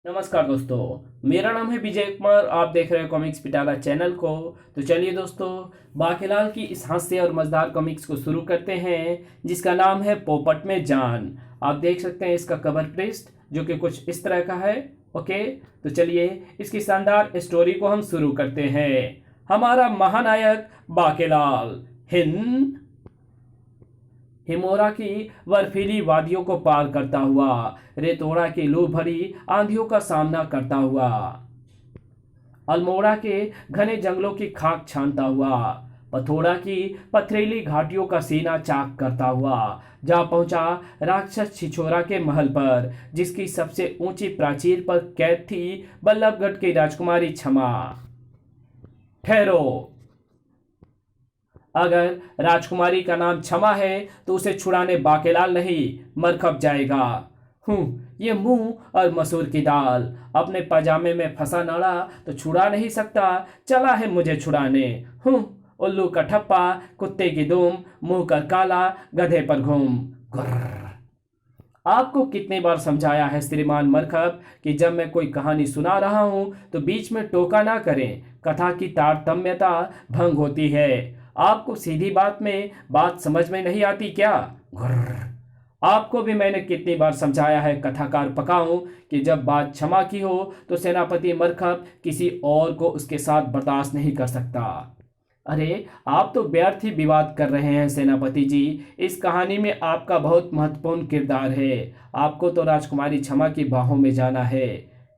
नमस्कार दोस्तों, मेरा नाम है विजय कुमार। आप देख रहे हैं कॉमिक्स पिटारा चैनल को। तो चलिए दोस्तों, बाकेलाल की इस हास्य और मजेदार कॉमिक्स को शुरू करते हैं, जिसका नाम है पोपट में जान। आप देख सकते हैं इसका कवर पृष्ठ, जो कि कुछ इस तरह का है। ओके, तो चलिए इसकी शानदार स्टोरी को हम शुरू करते हैं। हमारा महानायक बाकेलाल हिंद हिमोरा की बर्फीली वादियों को पार करता हुआ, रेतोड़ा की लू भरी आंधियों का सामना करता हुआ, अल्मोड़ा के घने जंगलों की खाक छानता हुआ, पथोड़ा की पथरीली घाटियों का सीना चाक करता हुआ जा पहुंचा राक्षस छिछोरा के महल पर, जिसकी सबसे ऊंची प्राचीर पर कैद थी बल्लभगढ़ की राजकुमारी क्षमा। ठहरो, अगर राजकुमारी का नाम क्षमा है तो उसे छुड़ाने बाकेलाल नहीं मरखप जाएगा। ये मुंह और मसूर की दाल, अपने पजामे में फंसा नाड़ा तो छुड़ा नहीं सकता, चला है मुझे छुड़ाने। उल्लू का ठप्पा, कुत्ते की दुम, मुंह कर काला, गधे पर घूम। गुर्र। आपको कितनी बार समझाया है श्रीमान मरखप कि जब मैं कोई कहानी सुना रहा हूं तो बीच में टोका ना करें, कथा की तारतम्यता भंग होती है। आपको सीधी बात में बात समझ में नहीं आती क्या? घुर्र। आपको भी मैंने कितनी बार समझाया है कथाकार पकाऊं कि जब बात क्षमा की हो तो सेनापति मरखप किसी और को उसके साथ बर्दाश्त नहीं कर सकता। अरे, आप तो व्यर्थ ही विवाद कर रहे हैं सेनापति जी। इस कहानी में आपका बहुत महत्वपूर्ण किरदार है। आपको तो राजकुमारी क्षमा की बाहों में जाना है।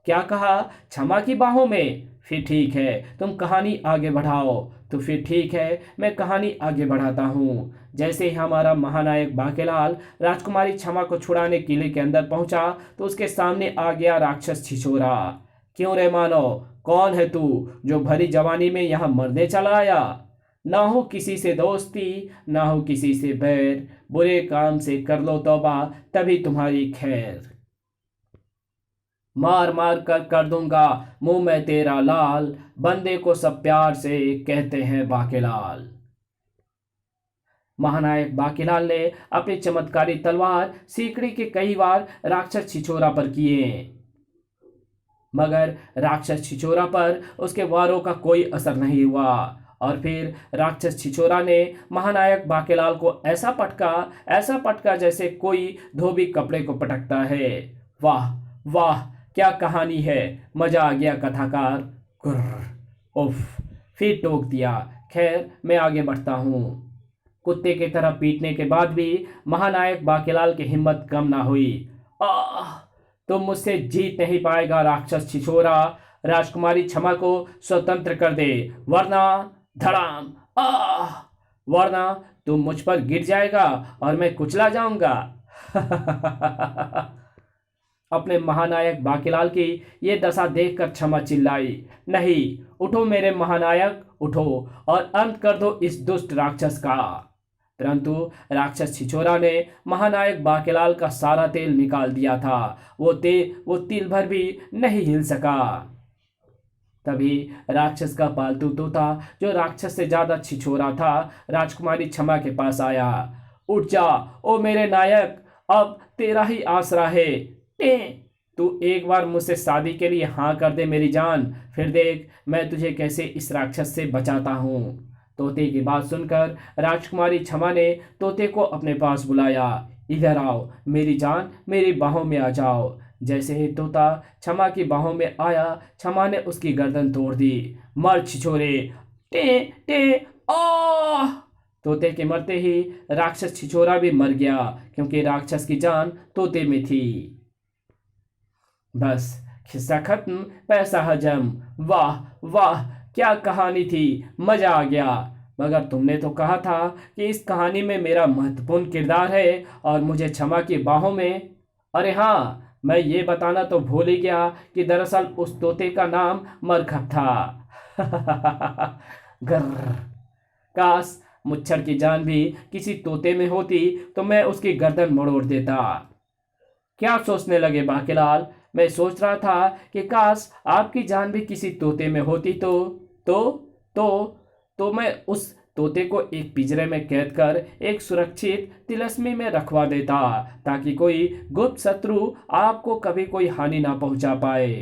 क्या कहा? क्षमा की बाहों में? फिर ठीक है, तुम कहानी आगे बढ़ाओ। तो फिर ठीक है, मैं कहानी आगे बढ़ाता हूँ। जैसे ही हमारा महानायक बाकेलाल राजकुमारी क्षमा को छुड़ाने किले के अंदर पहुंचा तो उसके सामने आ गया राक्षस छिछोरा। क्यों रे मानो, कौन है तू जो भरी जवानी में यहाँ मरने चला आया? ना हो किसी से दोस्ती, ना हो किसी से बैर, बुरे काम से कर लो तौबा, तभी तुम्हारी खैर। मार मार कर दूंगा मुंह में तेरा लाल, बंदे को सब प्यार से कहते हैं बाकेलाल। महानायक बाकेलाल ने अपनी चमत्कारी तलवार सीकड़ी के कई वार राक्षस छिछोरा पर किए, मगर राक्षस छिछोरा पर उसके वारों का कोई असर नहीं हुआ। और फिर राक्षस छिछोरा ने महानायक बाकेलाल को ऐसा पटका जैसे कोई धोबी कपड़े को पटकता है। वाह वाह, क्या कहानी है, मजा आ गया कथाकार। गुर्र। उफ, फिर टोक दिया। खैर, मैं आगे बढ़ता हूँ। कुत्ते की तरह पीटने के बाद भी महानायक बाकेलाल की हिम्मत कम ना हुई। आह, तुम मुझसे जीत नहीं पाएगा राक्षस छिछोरा। राजकुमारी क्षमा को स्वतंत्र कर दे, वरना धड़ाम। आह, वरना तुम मुझ पर गिर जाएगा और मैं कुचला जाऊंगा। अपने महानायक बाकेलाल की ये दशा देखकर क्षमा चिल्लाई, नहीं, उठो मेरे महानायक, उठो और अंत कर दो इस दुष्ट राक्षस का। परंतु राक्षस छिछोरा ने महानायक बाकेलाल का सारा तेल निकाल दिया था। वो तिल भर भी नहीं हिल सका। तभी राक्षस का पालतू तोता, जो राक्षस से ज्यादा छिछोरा था, राजकुमारी क्षमा के पास आया। उठ जा ओ मेरे नायक, अब तेरा ही आसरा है। टे, तू एक बार मुझसे शादी के लिए हाँ कर दे मेरी जान, फिर देख मैं तुझे कैसे इस राक्षस से बचाता हूँ। तोते की बात सुनकर राजकुमारी क्षमा ने तोते को अपने पास बुलाया। इधर आओ मेरी जान, मेरी बाहों में आ जाओ। जैसे ही तोता क्षमा की बाहों में आया, क्षमा ने उसकी गर्दन तोड़ दी। मर छिछोरे। टे टे आ तोते के मरते ही राक्षस छिछोरा भी मर गया, क्योंकि राक्षस की जान तोते में थी। बस, खिस्सा खत्म, पैसा हजम। वाह वाह, क्या कहानी थी, मजा आ गया। मगर तुमने तो कहा था कि इस कहानी में मेरा महत्वपूर्ण किरदार है और मुझे क्षमा की बाहों में। अरे हाँ, मैं ये बताना तो भूल ही गया कि दरअसल उस तोते का नाम मरखप था। गर्र। काश मुच्छर की जान भी किसी तोते में होती तो मैं उसकी गर्दन मरोड़ देता। क्या सोचने लगे बाकेलाल? मैं सोच रहा था कि काश आपकी जान भी किसी तोते में होती तो तो तो मैं उस तोते को एक पिंजरे में कैद कर एक सुरक्षित तिलस्मी में रखवा देता, ताकि कोई गुप्त शत्रु आपको कभी कोई हानि ना पहुंचा पाए।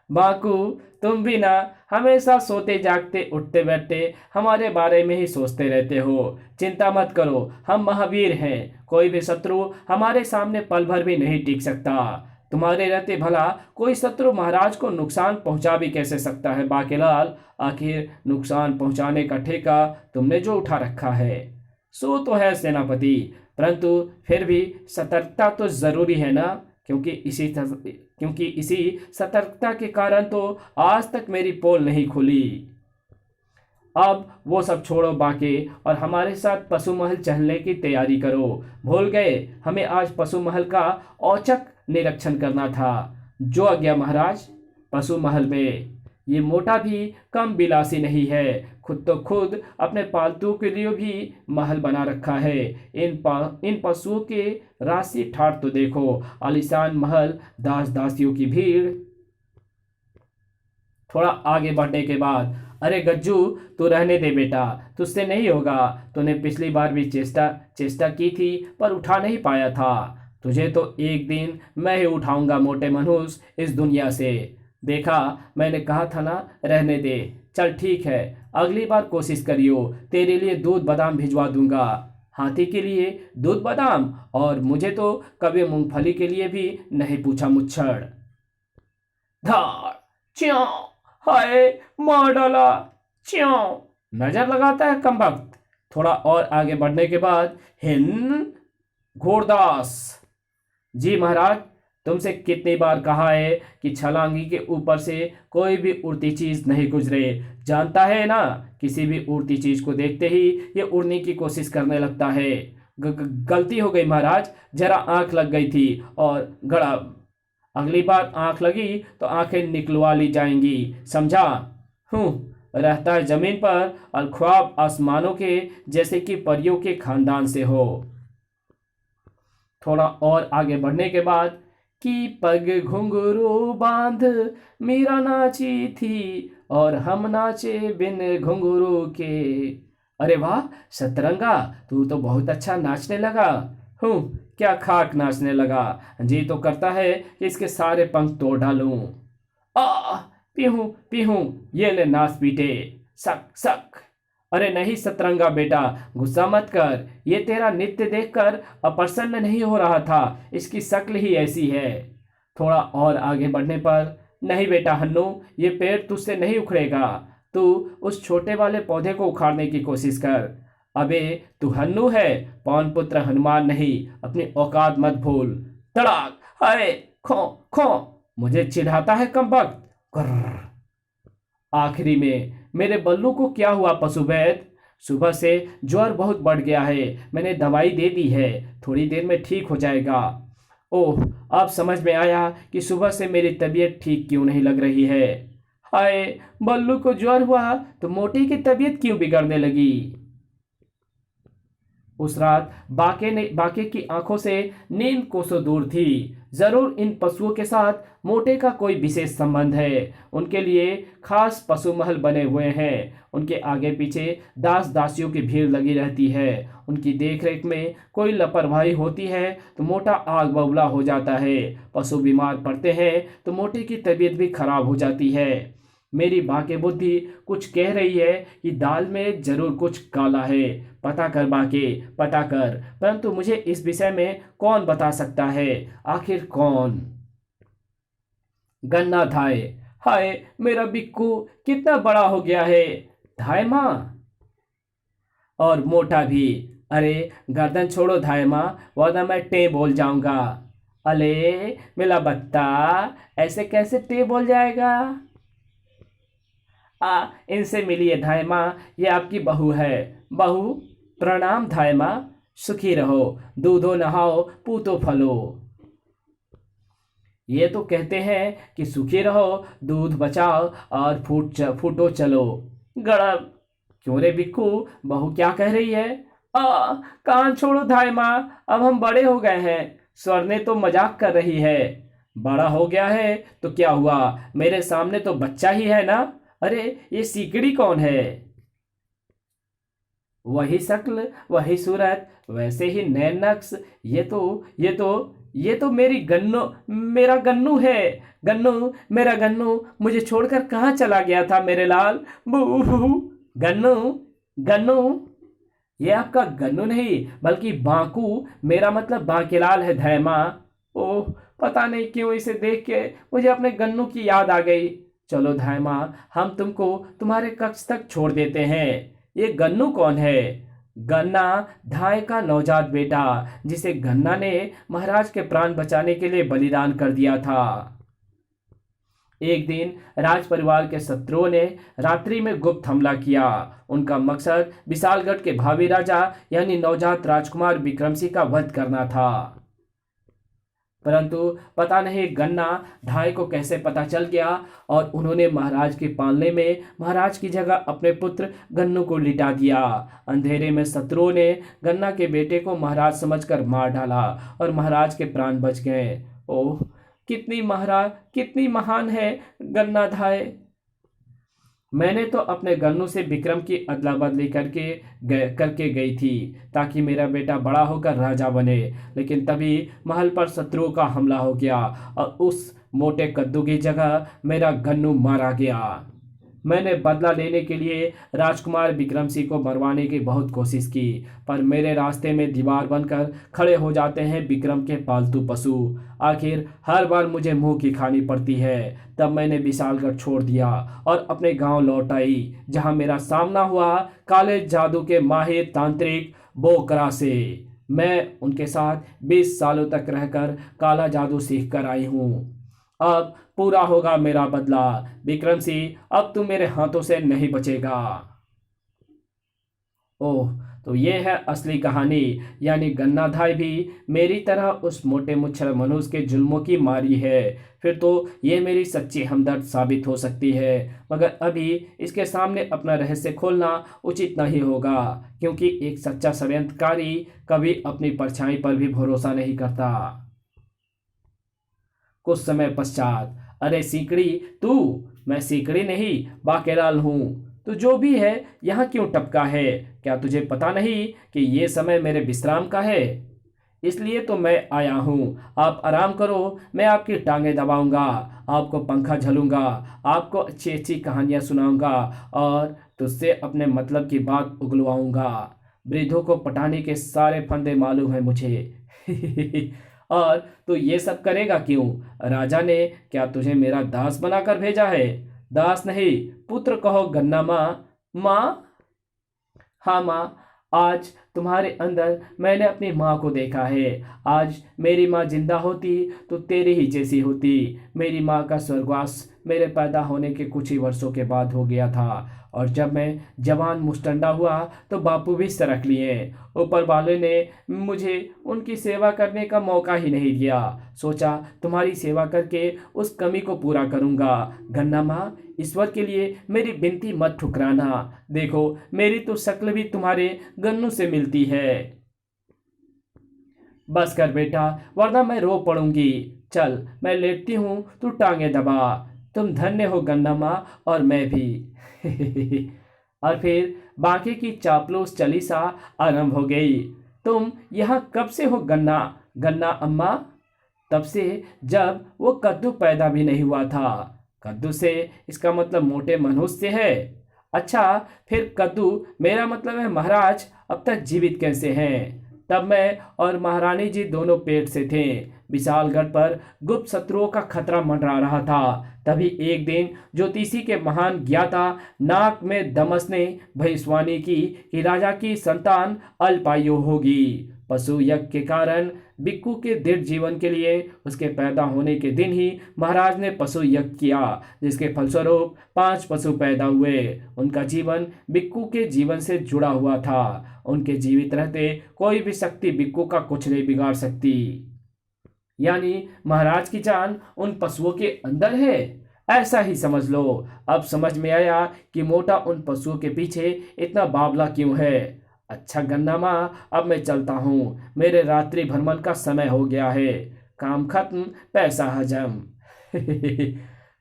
बाकू, तुम भी ना हमेशा सोते जागते उठते बैठते हमारे बारे में ही सोचते रहते हो। चिंता मत करो, हम महावीर हैं, कोई भी शत्रु हमारे सामने पल भर भी नहीं टिक सकता। तुम्हारे रहते भला कोई शत्रु महाराज को नुकसान पहुंचा भी कैसे सकता है बाकेलाल? आखिर नुकसान पहुंचाने का ठेका तुमने जो उठा रखा है। सो तो है सेनापति, परंतु फिर भी सतर्कता तो जरूरी है ना, क्योंकि इसी सतर्कता के कारण तो आज तक मेरी पोल नहीं खुली। अब वो सब छोड़ो बाके, और हमारे साथ पशु महल चलने की तैयारी करो। भूल गए, हमें आज पशु महल का औचक निरीक्षण करना था। जो आज्ञा महाराज। पशु महल में ये मोटा भी कम विलासी नहीं है, खुद अपने पालतू के लिए भी महल बना रखा है। इन पशुओं के राशि ठाट तो देखो, आलीशान महल, दास दासियों की भीड़। थोड़ा आगे बढ़ने के बाद, अरे गज्जू, तू रहने दे बेटा, तुझसे नहीं होगा। तूने पिछली बार भी चेष्टा की थी पर उठा नहीं पाया था। तुझे तो एक दिन मैं ही उठाऊंगा मोटे मनुष्य इस दुनिया से। देखा, मैंने कहा था ना, रहने दे। चल ठीक है, अगली बार कोशिश करियो, तेरे लिए दूध बादाम भिजवा दूंगा। हाथी के लिए दूध बादाम, और मुझे तो कभी मूंगफली के लिए भी नहीं पूछा मुच्छड़। धाड़ च्यों, हाय मार डाला, च्यों। नजर लगाता है कमबख्त। थोड़ा और आगे बढ़ने के बाद, हिंद घोड़दास। जी महाराज, तुमसे कितनी बार कहा है कि छलांगी के ऊपर से कोई भी उड़ती चीज नहीं गुजरे। जानता है ना, किसी भी उड़ती चीज को देखते ही ये उड़ने की कोशिश करने लगता है। गलती हो गई महाराज, जरा आंख लग गई थी और गड़ा। अगली बार आंख लगी तो आंखें निकलवा ली जाएंगी, समझा? रहता है जमीन पर और ख्वाब आसमानों के, जैसे कि परियों के खानदान से हो। थोड़ा और आगे बढ़ने के बाद, कि पग घुंघरू बांध मीरा नाची थी और हम नाचे बिन घुंघरू के। अरे वाह सतरंगा, तू तो बहुत अच्छा नाचने लगा। क्या खाक नाचने लगा, जी तो करता है कि इसके सारे पंख तोड़ डालूं। पीहूं पीहूं, ये ले नाच पीटे, सक सक। अरे नहीं सतरंगा बेटा, गुस्सा मत कर। ये तेरा नृत्य देखकर अप्रसन्न नहीं हो रहा था, इसकी शक्ल ही ऐसी है। थोड़ा और आगे बढ़ने पर, नहीं बेटा हन्नू, ये पेड़ तुझसे नहीं उखड़ेगा। तू उस छोटे वाले पौधे को उखाड़ने की कोशिश कर। अबे तू हन्नू है, पवन पुत्र हनुमान नहीं, अपनी औकात मत भूल। तड़ाक, हाय खो खो, मुझे चिढ़ाता है कमबख्त। आखिरी में मेरे बल्लू को क्या हुआ पशुवैद? सुबह से ज्वर बहुत बढ़ गया है, मैंने दवाई दे दी है, थोड़ी देर में ठीक हो जाएगा। ओह, अब समझ में आया कि सुबह से मेरी तबीयत ठीक क्यों नहीं लग रही है। हाय, बल्लू को ज्वर हुआ तो मोटी की तबीयत क्यों बिगड़ने लगी? उस रात बाके की आंखों से नींद कोसों दूर थी। जरूर इन पशुओं के साथ मोटे का कोई विशेष संबंध है। उनके लिए खास पशु महल बने हुए हैं। उनके आगे पीछे दास दासियों की भीड़ लगी रहती है। उनकी देखरेख में कोई लापरवाही होती है तो मोटा आग बबूला हो जाता है। पशु बीमार पड़ते हैं तो मोटे की तबीयत भी खराब हो जाती है। मेरी बाके बुद्धि कुछ कह रही है कि दाल में जरूर कुछ काला है। पता कर बाके, पता कर, परंतु मुझे इस विषय में कौन बता सकता है? आखिर कौन? गन्ना धाय, हाय मेरा बिक्कू कितना बड़ा हो गया है। धाय माँ, और मोटा भी। अरे गर्दन छोड़ो धाय माँ, वरना मैं टे बोल जाऊंगा। अले मेरा बत्ता, ऐसे कैसे टे बोल जाएगा? इनसे मिलिए धाय माँ, ये आपकी बहू है। बहू, प्रणाम धाय माँ, सुखी रहो, दूधो नहाओ पूतो फलो। ये तो कहते हैं कि सुखी रहो, दूध बचाओ और फूटो चलो। गड़ब, क्यों रे बिक्कू, बहू क्या कह रही है? कान छोड़ो धाय माँ, अब हम बड़े हो गए हैं। स्वर्णे तो मजाक कर रही है। बड़ा हो गया है तो क्या हुआ, मेरे सामने तो बच्चा ही है ना। अरे ये सीकड़ी कौन है? वही शक्ल, वही सूरत, वैसे ही नैन नक्श। ये तो मेरा गन्नू है। गन्नू, मेरा गन्नू मुझे छोड़कर कहाँ चला गया था मेरे लाल? बू। गन्नू, गन्नू। ये आपका गन्नू नहीं बल्कि बांकू, मेरा मतलब बांकेलाल है धैमा। ओह, पता नहीं क्यों इसे देख के मुझे अपने गन्नू की याद आ गई। चलो धैमा, हम तुमको तुम्हारे कक्ष तक छोड़ देते हैं। ये गन्नू कौन है? गन्ना धाय का नवजात बेटा, जिसे गन्ना ने महाराज के प्राण बचाने के लिए बलिदान कर दिया था। एक दिन राज परिवार के शत्रुओं ने रात्रि में गुप्त हमला किया। उनका मकसद विशालगढ़ के भावी राजा यानी नवजात राजकुमार विक्रमसिंह का वध करना था। परंतु पता नहीं गन्ना ढाई को कैसे पता चल गया और उन्होंने महाराज के पालने में महाराज की जगह अपने पुत्र गन्नू को लिटा दिया। अंधेरे में शत्रुओं ने गन्ना के बेटे को महाराज समझकर मार डाला और महाराज के प्राण बच गए। ओह, कितनी महान है गन्ना धाय। मैंने तो अपने गन्नू से विक्रम की अदला बदली करके गई थी ताकि मेरा बेटा बड़ा होकर राजा बने, लेकिन तभी महल पर शत्रुओं का हमला हो गया और उस मोटे कद्दू की जगह मेरा गन्नू मारा गया। मैंने बदला लेने के लिए राजकुमार विक्रम सिंह को मरवाने की बहुत कोशिश की, पर मेरे रास्ते में दीवार बनकर खड़े हो जाते हैं विक्रम के पालतू पशु। आखिर हर बार मुझे मुंह की खानी पड़ती है। तब मैंने विशालगढ़ छोड़ दिया और अपने गांव लौट आई, जहां मेरा सामना हुआ काले जादू के माहिर तांत्रिक बोकरा से। मैं उनके साथ 20 सालों तक रहकर काला जादू सीख कर आई हूँ। अब पूरा होगा मेरा बदला। विक्रम सिंह, अब तू मेरे हाथों से नहीं बचेगा। ओह, तो ये है असली कहानी। यानी गन्नाधाय भी मेरी तरह उस मोटे मुच्छर मनुष्य के जुल्मों की मारी है। फिर तो ये मेरी सच्ची हमदर्द साबित हो सकती है, मगर अभी इसके सामने अपना रहस्य खोलना उचित नहीं होगा, क्योंकि एक सच्चा षड्यंत्रकारी कभी अपनी परछाई पर भी भरोसा नहीं करता। कुछ समय पश्चात, अरे सीकड़ी तू। मैं सीकड़ी नहीं, बाकेलाल हूँ। तो जो भी है, यहाँ क्यों टपका है? क्या तुझे पता नहीं कि ये समय मेरे विश्राम का है? इसलिए तो मैं आया हूँ। आप आराम करो, मैं आपकी टांगें दबाऊंगा, आपको पंखा झलूंगा, आपको अच्छी अच्छी कहानियाँ सुनाऊंगा और तुझसे अपने मतलब की बात उगलवाऊंगा। वृद्धों को पटाने के सारे फंदे मालूम है मुझे। और तू ये सब करेगा क्यों? राजा ने क्या तुझे मेरा दास बनाकर भेजा है? दास नहीं, पुत्र कहो गन्ना माँ। माँ? हाँ माँ, आज तुम्हारे अंदर मैंने अपनी माँ को देखा है। आज मेरी माँ जिंदा होती तो तेरी ही जैसी होती। मेरी माँ का स्वर्गवास मेरे पैदा होने के कुछ ही वर्षों के बाद हो गया था, और जब मैं जवान मुस्टंडा हुआ तो बापू भी सरक लिए। ऊपर वाले ने मुझे उनकी सेवा करने का मौका ही नहीं दिया। सोचा तुम्हारी सेवा करके उस कमी को पूरा करूँगा। गन्ना माँ, ईश्वर के लिए मेरी विनती मत ठुकराना। देखो, मेरी तो शक्ल भी तुम्हारे गन्नू से मिलती है। बस कर बेटा, वरना मैं रो पड़ूंगी। चल, मैं लेटती हूँ, तू टांगे दबा। तुम धन्य हो गन्ना माँ, और मैं भी। और फिर बाकी की चापलूस चालीसा आरंभ हो गई। तुम यहाँ कब से हो गन्ना? गन्ना अम्मा? तब से जब वो कद्दू पैदा भी नहीं हुआ था। कद्दू से इसका मतलब मोटे मनुष्य है। अच्छा, फिर कद्दू मेरा मतलब है महाराज अब तक जीवित कैसे हैं? तब मैं और महारानी जी दोनों पेट से थे। विशालगढ़ पर गुप्त शत्रुओं का खतरा मंडरा रहा था। तभी एक दिन ज्योतिषी के महान ज्ञाता नाक में दमस ने भविष्यवाणी की कि राजा की संतान अल्पायु होगी। पशु यज्ञ के कारण बिक्कू के दृढ़ जीवन के लिए उसके पैदा होने के दिन ही महाराज ने पशु यज्ञ किया, जिसके फलस्वरूप 5 पशु पैदा हुए। उनका जीवन बिक्कू के जीवन से जुड़ा हुआ था। उनके जीवित रहते कोई भी शक्ति बिक्कू का कुछ नहीं बिगाड़ सकती। यानी महाराज की जान उन पशुओं के अंदर है, ऐसा ही समझ लो। अब समझ में आया कि मोटा उन पशुओं के पीछे इतना बावला क्यों है। अच्छा गन्ना माँ, अब मैं चलता हूँ। मेरे रात्रि भ्रमण का समय हो गया है। काम खत्म, पैसा हजम।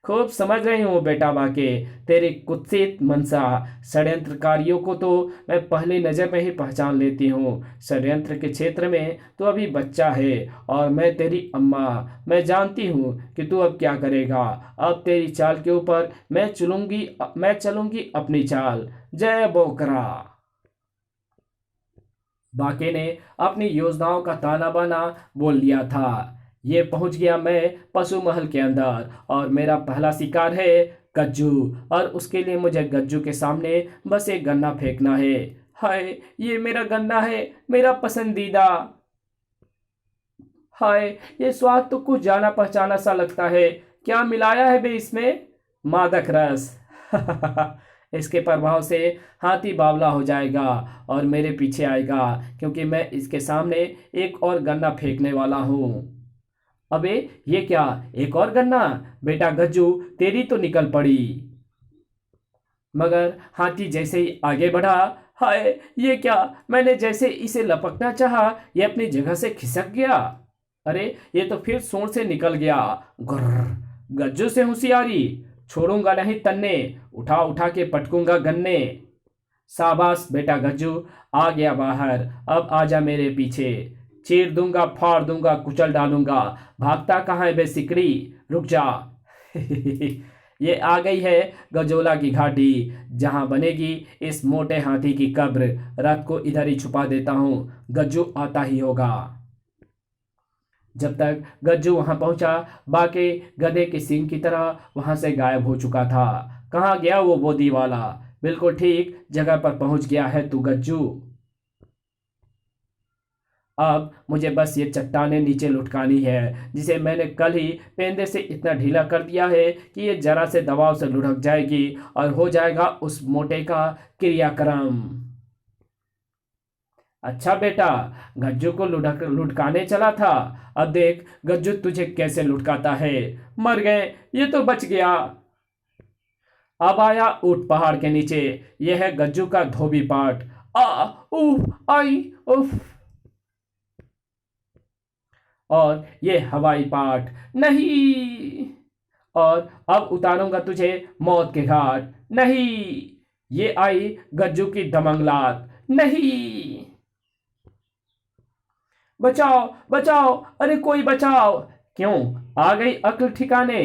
खूब समझ रही हूँ बेटा बाके, तेरी कुत्सित मनसा। षड्यंत्रकारियों को तो मैं पहली नज़र में ही पहचान लेती हूँ। षड्यंत्र के क्षेत्र में तू अभी बच्चा है और मैं तेरी अम्मा। मैं जानती हूँ कि तू अब क्या करेगा। अब तेरी चाल के ऊपर मैं चलूंगी अपनी चाल। जय बोकरा। बाके ने अपनी योजनाओं का ताना बाना बोल लिया था। ये पहुंच गया मैं पशु महल के अंदर और मेरा पहला शिकार है गज्जू। और उसके लिए मुझे गज्जू के सामने बस एक गन्ना फेंकना है। हाय, ये मेरा गन्ना है, मेरा पसंदीदा। हाय, ये स्वाद तो कुछ जाना पहचाना सा लगता है। क्या मिलाया है बे इसमें? मादक रस। इसके प्रभाव से हाथी बावला हो जाएगा और मेरे पीछे आएगा, क्योंकि मैं इसके सामने एक और गन्ना फेंकने वाला हूँ। अबे, ये क्या, एक और गन्ना? बेटा गज्जू, तेरी तो निकल पड़ी। मगर हाथी जैसे ही आगे बढ़ा, हाय, ये क्या, मैंने जैसे इसे लपकना चाहा, ये अपनी जगह से खिसक गया। अरे, ये तो फिर सूंड से निकल गया। गुर्र। गज्जू से होशियारी, छोड़ूंगा नहीं तन्ने, उठा उठा के पटकूंगा गन्ने। शाबाश बेटा गज्जू, आ गया बाहर। अब आजा मेरे पीछे। चीर दूंगा, फाड़ दूंगा, कुचल डालूंगा। भागता कहाँ है बे सिकड़ी? रुक जा। ये आ गई है गजोला की घाटी, जहां बनेगी इस मोटे हाथी की कब्र। रात को इधर ही छुपा देता हूं, गज्जू आता ही होगा। जब तक गज्जू वहां पहुंचा, बाके गधे के सींग की तरह वहां से गायब हो चुका था। कहाँ गया वो बोदी वाला? बिल्कुल ठीक जगह पर पहुंच गया है तू गज्जू। अब मुझे बस ये चट्टाने नीचे लुढ़कानी है, जिसे मैंने कल ही पेंदे से इतना ढीला कर दिया है कि ये जरा से दबाव से लुढ़क जाएगी और हो जाएगा उस मोटे का क्रियाक्रम। अच्छा बेटा, गज्जू को लुढ़काने चला था। अब देख गज्जू तुझे कैसे लुढ़काता है। मर गए, ये तो बच गया। अब आया ऊंट पहाड़ के नीचे। यह है गज्जू का धोबी पाट। आ उफ आई उफ। और ये हवाई पाठ नहीं। और अब उतारूंगा तुझे मौत के घाट नहीं। ये आई गज्जू की दमंगलात नहीं। बचाओ बचाओ, अरे कोई बचाओ। क्यों, आ गई अक्ल ठिकाने?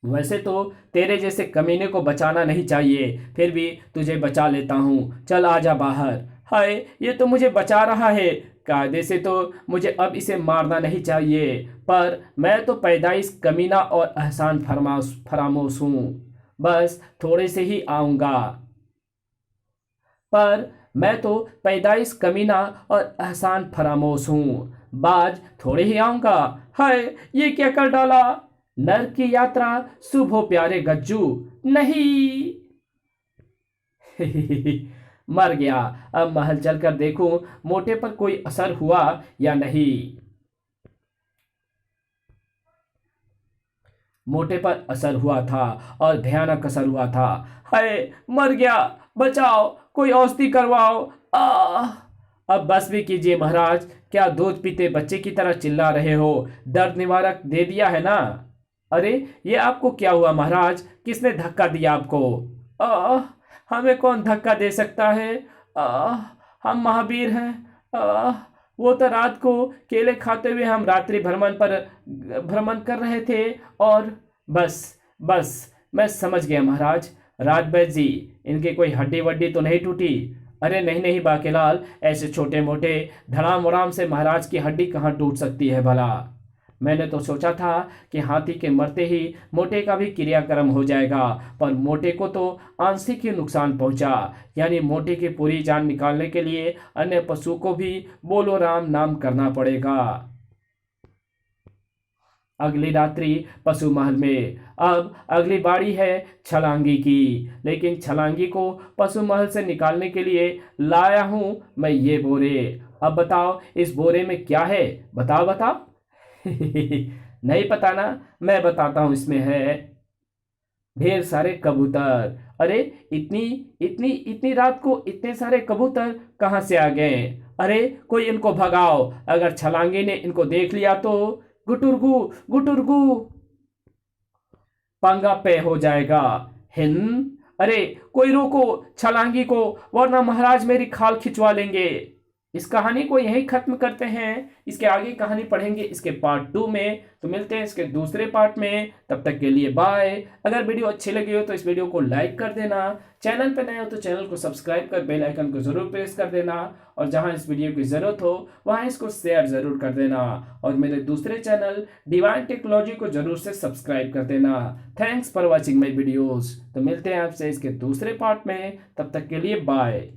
वैसे तो तेरे जैसे कमीने को बचाना नहीं चाहिए, फिर भी तुझे बचा लेता हूं। चल आजा बाहर। हाय, ये तो मुझे बचा रहा है। कायदे से तो मुझे अब इसे मारना नहीं चाहिए, पर मैं तो पैदाइश कमीना और एहसान फरामोश हूं। बस थोड़े से ही आऊंगा। पर मैं तो पैदाइश कमीना और एहसान फरामोश हूँ। बाज थोड़े ही आऊंगा। हाय, ये क्या कर डाला? नर की यात्रा शुभ हो प्यारे गज्जू नहीं। मर गया। अब महल चलकर देखूं मोटे पर कोई असर हुआ या नहीं। मोटे पर असर हुआ था और भयानक असर हुआ था। हाय, मर गया, बचाओ, कोई औषधि करवाओ। आ अब बस भी कीजिए महाराज। क्या दूध पीते बच्चे की तरह चिल्ला रहे हो? दर्द निवारक दे दिया है ना? अरे, ये आपको क्या हुआ महाराज? किसने धक्का दिया आपको? आ हमें कौन धक्का दे सकता है? आ हम महावीर हैं। आ वो तो रात को केले खाते हुए हम रात्रि भ्रमण कर रहे थे। और बस बस, मैं समझ गया महाराज। राजवैद्य जी, इनकी कोई हड्डी वड्डी तो नहीं टूटी? अरे नहीं नहीं बाकेलाल, ऐसे छोटे मोटे धड़ाम वड़ाम से महाराज की हड्डी कहाँ टूट सकती है भला? मैंने तो सोचा था कि हाथी के मरते ही मोटे का भी क्रियाक्रम हो जाएगा, पर मोटे को तो आंशिक ही नुकसान पहुंचा। यानी मोटे की पूरी जान निकालने के लिए अन्य पशु को भी बोलो राम नाम करना पड़ेगा। अगली रात्रि पशु महल में। अब अगली बारी है छलांगी की। लेकिन छलांगी को पशु महल से निकालने के लिए लाया हूं मैं ये बोरे। अब बताओ इस बोरे में क्या है? बताओ बताओ। नहीं पता ना? मैं बताता हूं, इसमें है ढेर सारे कबूतर। अरे, इतनी इतनी इतनी रात को इतने सारे कबूतर कहां से आ गए? अरे, कोई इनको भगाओ, अगर छलांगी ने इनको देख लिया तो। गुटुरगु गुटुरगु। पंगा पे हो जाएगा। हिंद, अरे कोई रोको छलांगी को, वरना महाराज मेरी खाल खिंचवा लेंगे। इस कहानी को यहीं खत्म करते हैं। इसके आगे कहानी पढ़ेंगे इसके पार्ट 2 में। तो मिलते हैं इसके दूसरे पार्ट में, तब तक के लिए बाय। अगर वीडियो अच्छी लगी हो तो इस वीडियो को लाइक कर देना, चैनल पर नए हो तो चैनल को सब्सक्राइब कर बेल आइकन को जरूर प्रेस कर देना, और जहां इस वीडियो की जरूरत हो वहां इसको शेयर जरूर कर देना, और मेरे दूसरे चैनल डिवाइन टेक्नोलॉजी को जरूर से सब्सक्राइब कर देना। Thanks for watching my videos. तो मिलते हैं आपसे इसके दूसरे पार्ट में, तब तक के लिए बाय।